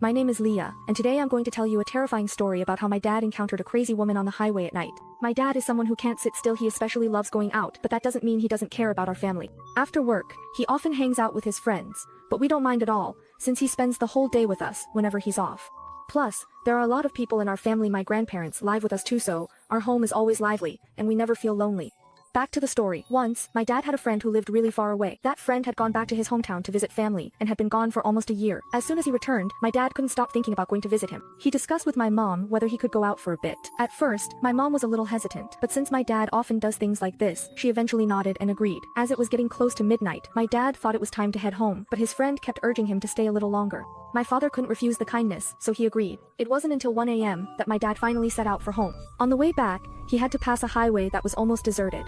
My name is Leah, and today I'm going to tell you a terrifying story about how my dad encountered a crazy woman on the highway at night. My dad is someone who can't sit still. He especially loves going out, but that doesn't mean he doesn't care about our family. After work, he often hangs out with his friends, but we don't mind at all, since he spends the whole day with us whenever he's off. Plus, there are a lot of people in our family. My grandparents live with us too, so our home is always lively, and we never feel lonely. Back to the story. Once, my dad had a friend who lived really far away. That friend had gone back to his hometown to visit family and had been gone for almost a year. As soon as he returned, my dad couldn't stop thinking about going to visit him. He discussed with my mom whether he could go out for a bit. At first, my mom was a little hesitant, but since my dad often does things like this, she eventually nodded and agreed. As it was getting close to midnight, my dad thought it was time to head home, but his friend kept urging him to stay a little longer. My father couldn't refuse the kindness, so he agreed. It wasn't until 1 a.m. that my dad finally set out for home. On the way back, he had to pass a highway that was almost deserted.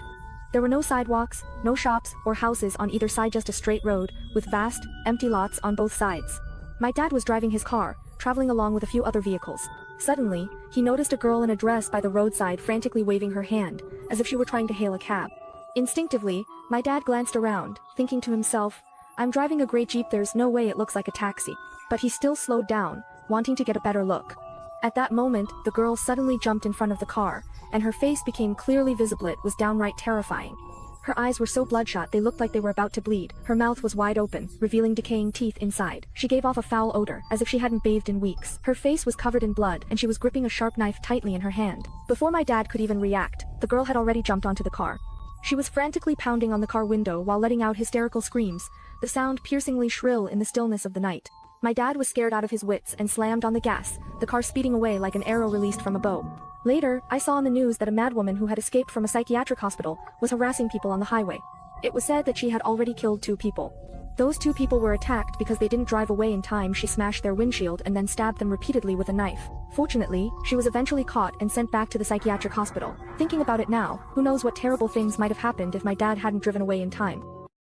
There were no sidewalks, no shops or houses on either side, just a straight road, with vast, empty lots on both sides. My dad was driving his car, traveling along with a few other vehicles. Suddenly, he noticed a girl in a dress by the roadside frantically waving her hand, as if she were trying to hail a cab. Instinctively, my dad glanced around, thinking to himself, "I'm driving a gray Jeep, there's no way it looks like a taxi." But he still slowed down, wanting to get a better look. At that moment, the girl suddenly jumped in front of the car, and her face became clearly visible. It was downright terrifying. Her eyes were so bloodshot they looked like they were about to bleed. Her mouth was wide open, revealing decaying teeth inside. She gave off a foul odor, as if she hadn't bathed in weeks. Her face was covered in blood, and she was gripping a sharp knife tightly in her hand. Before my dad could even react, the girl had already jumped onto the car. She was frantically pounding on the car window while letting out hysterical screams, the sound piercingly shrill in the stillness of the night. My dad was scared out of his wits and slammed on the gas, the car speeding away like an arrow released from a bow. Later, I saw on the news that a madwoman who had escaped from a psychiatric hospital was harassing people on the highway. It was said that she had already killed 2 people. Those 2 people were attacked because they didn't drive away in time. She smashed their windshield and then stabbed them repeatedly with a knife. Fortunately, she was eventually caught and sent back to the psychiatric hospital. Thinking about it now, who knows what terrible things might have happened if my dad hadn't driven away in time.